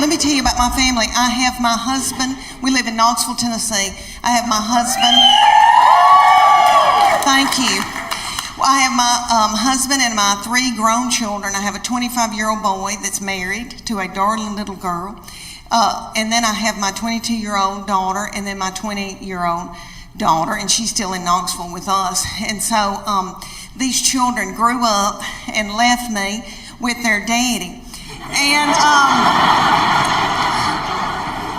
let me tell you about my family. I have my husband. We live in Knoxville, Tennessee. I have my husband. Thank you. Well, I have my husband and my 3 grown children. I have a 25-year-old boy that's married to a darling little girl. And then I have my 22-year-old daughter and then my 20-year-old daughter, and she's still in Knoxville with us. And so these children grew up and left me with their daddy. And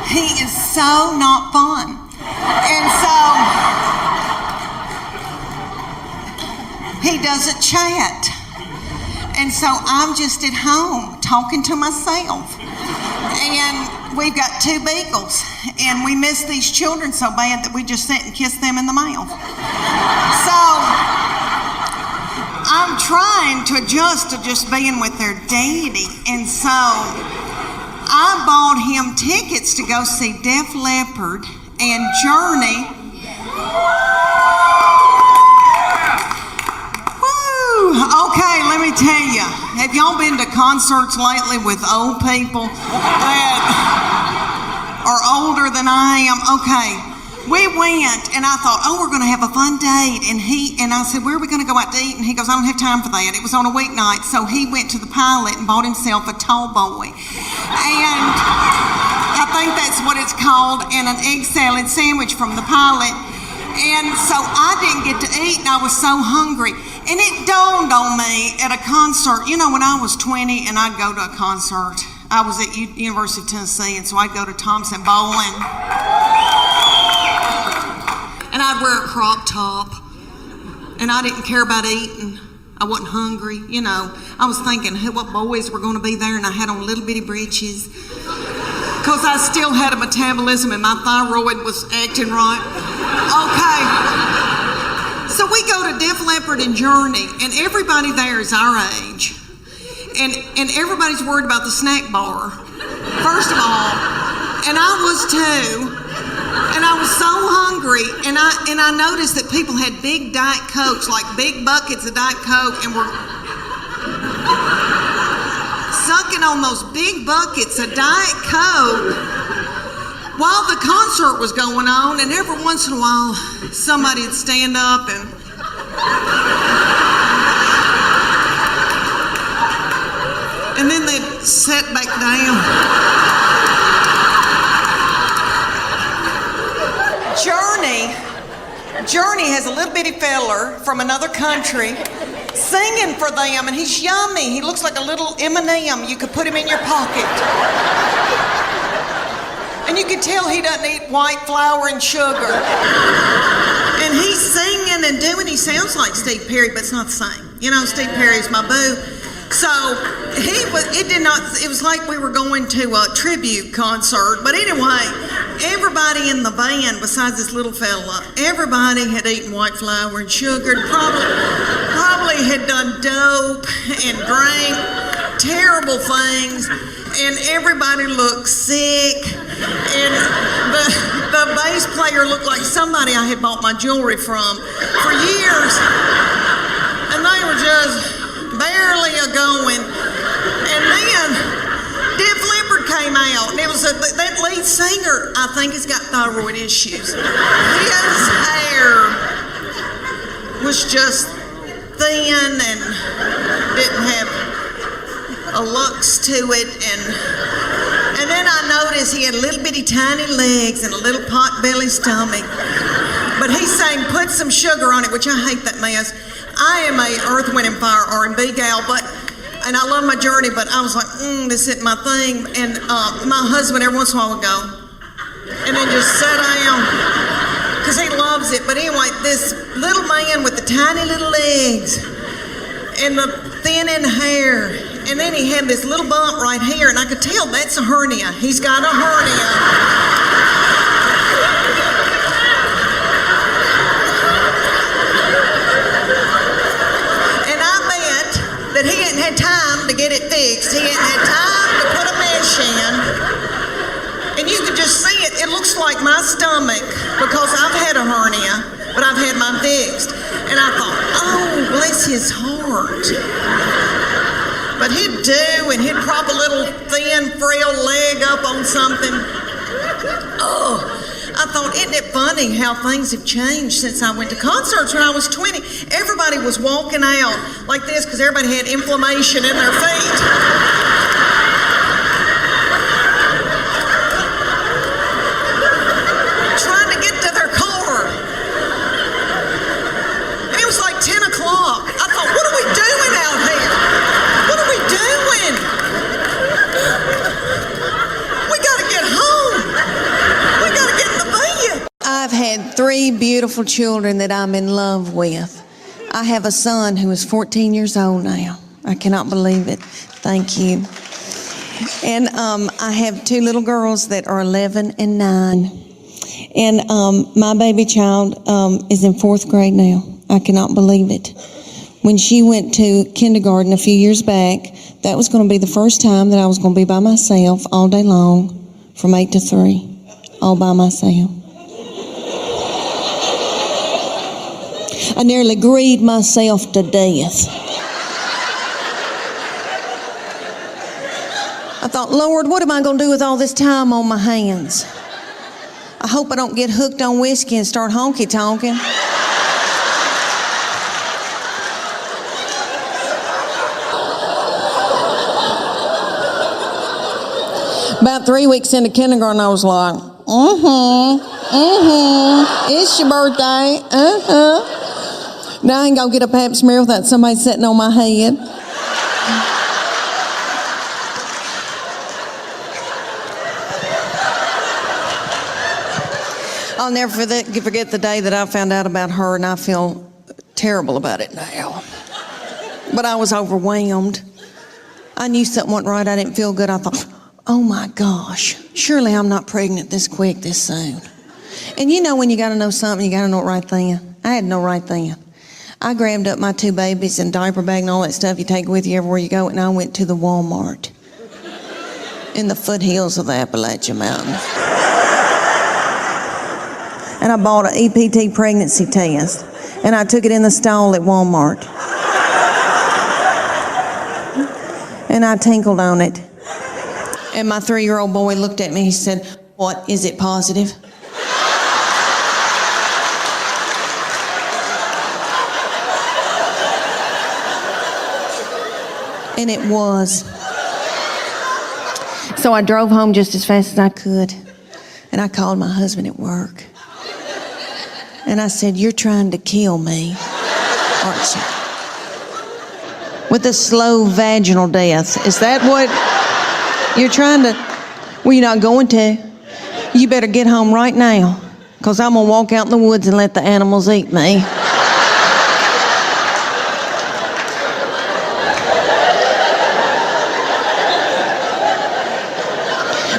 he is so not fun. And so he doesn't chat. And so I'm just at home talking to myself. And we've got 2 beagles, and we miss these children so bad that we just sit and kiss them in the mouth. So I'm trying to adjust to just being with their daddy, and so I bought him tickets to go see Def Leppard and Journey. Okay, let me tell you, have y'all been to concerts lately with old people that are older than I am? Okay, we went and I thought, oh, we're going to have a fun date. And I said, where are we going to go out to eat? And he goes, I don't have time for that. It was on a weeknight, so he went to the Pilot and bought himself a tall boy. And I think that's what it's called, and an egg salad sandwich from the Pilot. And so I didn't get to eat, and I was so hungry. And it dawned on me at a concert, you know, when I was 20 and I'd go to a concert, I was at University of Tennessee, and so I'd go to Thompson Bowling. And I'd wear a crop top, and I didn't care about eating. I wasn't hungry, you know. I was thinking, hey, what boys were going to be there, and I had on little bitty britches, because I still had a metabolism and my thyroid was acting right. Okay. So we go to Def Leppard and Journey, and everybody there is our age. And everybody's worried about the snack bar, first of all. And I was too. And I was so hungry. And I noticed that people had big Diet Cokes, like big buckets of Diet Coke, and were sucking on those big buckets of Diet Coke while the concert was going on. And every once in a while, somebody would stand up and then they'd sit back down. Journey has a little bitty feller from another country singing for them, and he's yummy. He looks like a little M&M. You could put him in your pocket. And you can tell he doesn't eat white flour and sugar. And he's singing and doing, he sounds like Steve Perry, but it's not the same. You know, Steve Perry's my boo. So it was like we were going to a tribute concert. But anyway, everybody in the band, besides this little fella, everybody had eaten white flour and sugar, probably had done dope and drank terrible things, and everybody looked sick. And the bass player looked like somebody I had bought my jewelry from for years. And they were just barely a-going. And then Def Leppard came out, and it was that lead singer, I think, has got thyroid issues. His hair was just thin and didn't have a lux to it, and then I noticed he had little bitty tiny legs and a little pot-belly stomach. But he sang "Put Some Sugar on It," which I hate that mess. I am a Earth, Wind and Fire R&B gal, and I love my Journey, but I was like, this isn't my thing. And my husband every once in a while would go, and then just sit down, because he loves it. But anyway, this little man with the tiny little legs and the thin in hair, and then he had this little bump right here, and I could tell that's a hernia. He's got a hernia. And I bet that he hadn't had time to get it fixed. He hadn't had time to put a mesh in. And you could just see it. It looks like my stomach, because I've had a hernia, but I've had mine fixed. And I thought, oh, bless his heart. But he'd do, and he'd prop a little thin, frail leg up on something. Oh, I thought, isn't it funny how things have changed since I went to concerts when I was 20? Everybody was walking out like this because everybody had inflammation in their feet. Trying to get to their car. And it was like 10 o'clock. I thought, what are we doing out here? What are we doing? We gotta get home. We gotta get in the bed. I've had 3 beautiful children that I'm in love with. I have a son who is 14 years old now. I cannot believe it. Thank you. And I have 2 little girls that are 11 and 9. And my baby child is in 4th grade now. I cannot believe it. When she went to kindergarten a few years back, that was going to be the first time that I was going to be by myself all day long from 8 to 3, all by myself. I nearly grieved myself to death. I thought, Lord, what am I going to do with all this time on my hands? I hope I don't get hooked on whiskey and start honky-tonking. About 3 weeks into kindergarten, I was like, it's your birthday, Now I ain't gonna get a pap smear without somebody sitting on my head. I'll never forget the day that I found out about her, and I feel terrible about it now. But I was overwhelmed. I knew something wasn't right. I didn't feel good. I thought, oh my gosh, surely I'm not pregnant this quick, this soon. And you know when you gotta know something, you gotta know it right then. I had no right then. I grabbed up my 2 babies and diaper bag and all that stuff you take with you everywhere you go, and I went to the Walmart in the foothills of the Appalachian Mountains. And I bought an EPT pregnancy test, and I took it in the stall at Walmart. And I tinkled on it. And my 3-year-old boy looked at me, he said, "What, is it positive?" And it was. So I drove home just as fast as I could, and I called my husband at work. And I said, "You're trying to kill me, aren't you? With a slow vaginal death. Is that what you're trying to?" "Well, you're not going to. You better get home right now, because I'm going to walk out in the woods and let the animals eat me."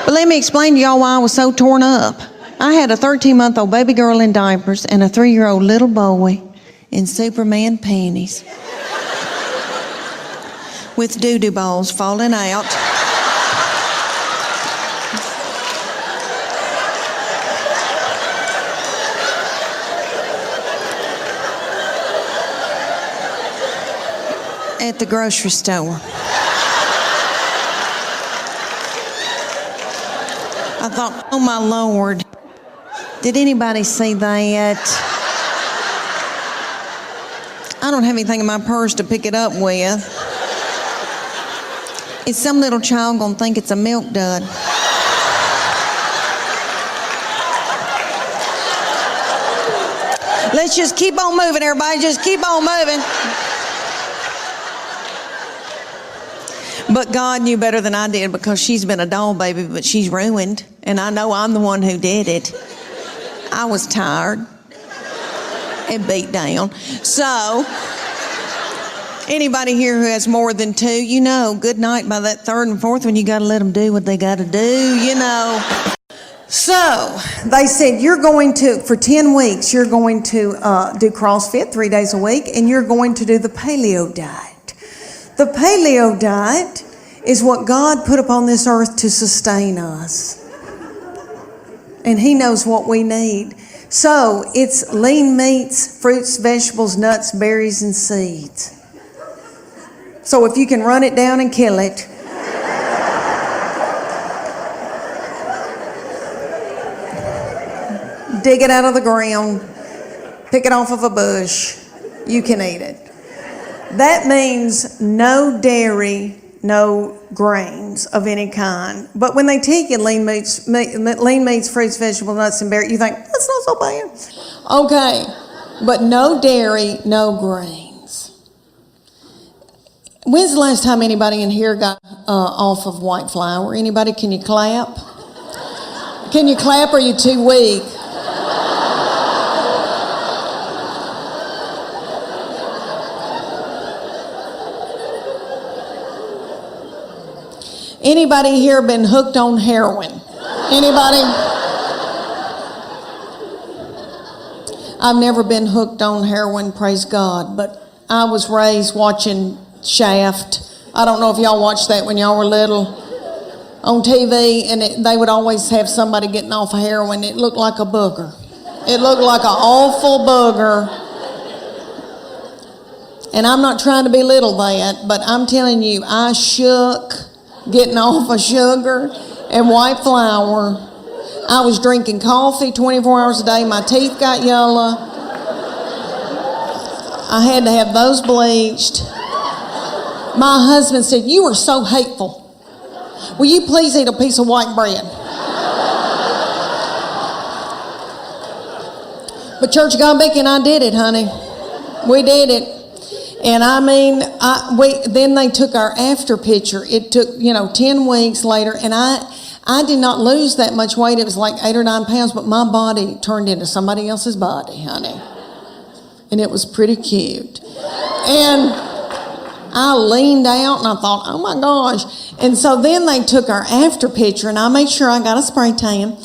But let me explain to y'all why I was so torn up. I had a 13-month-old baby girl in diapers and a 3-year-old little boy in Superman panties with doo-doo balls falling out. At the grocery store. I thought, oh my Lord, did anybody see that? I don't have anything in my purse to pick it up with. Is some little child gonna think it's a milk dud? Let's just keep on moving, everybody, just keep on moving. But God knew better than I did, because she's been a doll baby, but she's ruined. And I know I'm the one who did it. I was tired and beat down. So, anybody here who has more than 2, you know, good night by that 3rd and 4th one, you gotta let them do what they gotta do, you know. So, they said, you're going to, for 10 weeks, you're going to do CrossFit 3 days a week, and you're going to do the paleo diet. The paleo diet is what God put upon this earth to sustain us. And He knows what we need. So it's lean meats, fruits, vegetables, nuts, berries, and seeds. So if you can run it down and kill it, dig it out of the ground, pick it off of a bush, you can eat it. That means no dairy, no grains of any kind. But when they take you lean meats, fruits, vegetables, nuts, and berries, you think, that's not so bad. Okay, but no dairy, no grains. When's the last time anybody in here got off of white flour? Anybody, can you clap? Can you clap or are you too weak? Anybody here been hooked on heroin? Anybody? I've never been hooked on heroin, praise God, but I was raised watching Shaft. I don't know if y'all watched that when y'all were little on TV, and they would always have somebody getting off of heroin. It looked like a booger. It looked like an awful booger. And I'm not trying to belittle that, but I'm telling you, I shook getting off of sugar and white flour. I was drinking coffee 24 hours a day. My teeth got yellow. I had to have those bleached. My husband said, "You are so hateful. Will you please eat a piece of white bread?" But Church of God Becky and I did it, honey. We did it. And I mean, then they took our after picture. It took, 10 weeks later, and I did not lose that much weight. It was like 8 or 9 pounds, but my body turned into somebody else's body, honey. And it was pretty cute. And I leaned out and I thought, oh my gosh. And so then they took our after picture, and I made sure I got a spray tan.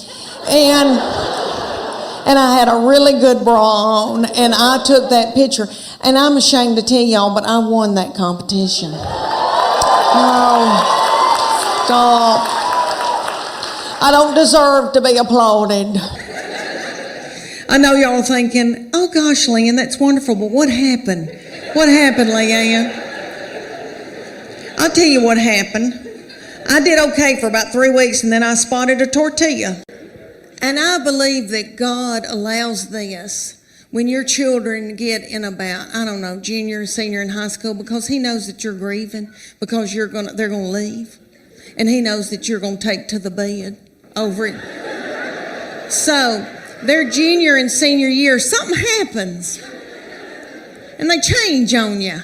And I had a really good bra on, and I took that picture. And I'm ashamed to tell y'all, but I won that competition. Oh, stop. I don't deserve to be applauded. I know y'all are thinking, oh gosh, Leanne, that's wonderful, but what happened? What happened, Leanne? I'll tell you what happened. I did okay for about 3 weeks, and then I spotted a tortilla. And I believe that God allows this when your children get in about, junior, senior in high school, because He knows that you're grieving, because they're going to leave. And He knows that you're going to take to the bed over it. So, their junior and senior year, something happens. And they change on you.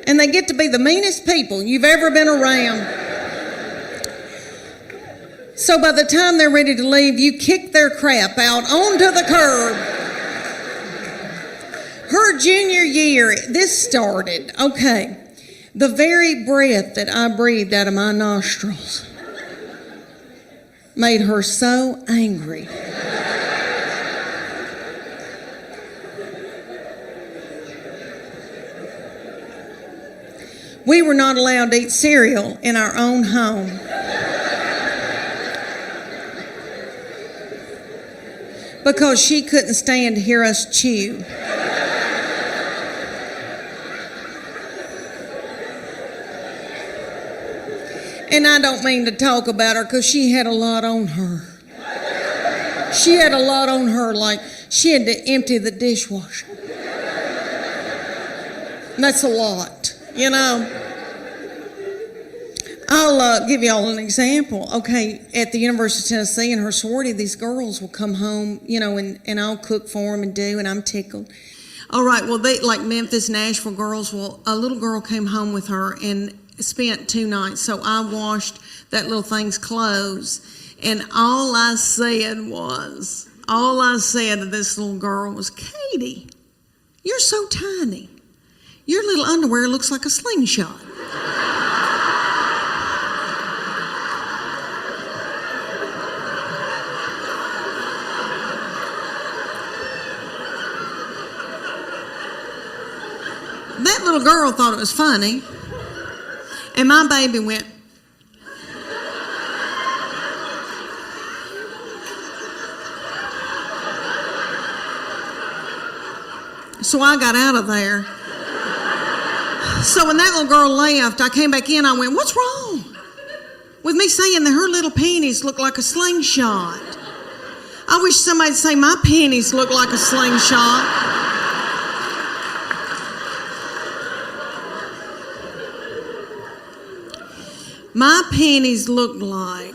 And they get to be the meanest people you've ever been around. So by the time they're ready to leave, you kick their crap out onto the curb. Her junior year, this started, okay, the very breath that I breathed out of my nostrils made her so angry. We were not allowed to eat cereal in our own home. Because she couldn't stand to hear us chew. And I don't mean to talk about her because she had a lot on her. She had a lot on her, like she had to empty the dishwasher. And that's a lot, I'll give y'all an example. Okay, at the University of Tennessee in her sorority, these girls will come home, and I'll cook for them and I'm tickled. All right, well, they like Memphis, Nashville girls. Well, a little girl came home with her and spent 2 nights. So I washed that little thing's clothes, and all I said to this little girl was, "Katie, you're so tiny. Your little underwear looks like a slingshot." That little girl thought it was funny, and my baby went. So I got out of there. So when that little girl left, I came back in, I went, "What's wrong with me saying that her little panties look like a slingshot?" I wish somebody'd say my panties look like a slingshot. My panties look like...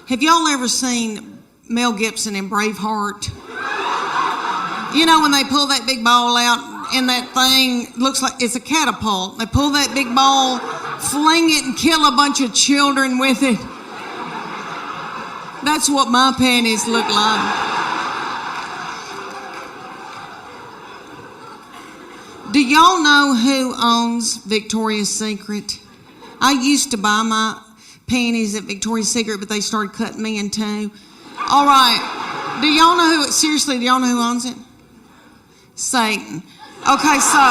Have y'all ever seen Mel Gibson in Braveheart? You know when they pull that big ball out and that thing looks like it's a catapult. They pull that big ball, fling it and kill a bunch of children with it. That's what my panties look like. Do y'all know who owns Victoria's Secret? I used to buy my panties at Victoria's Secret, but they started cutting me in two. All right. Do y'all know who owns it? Satan. Okay, so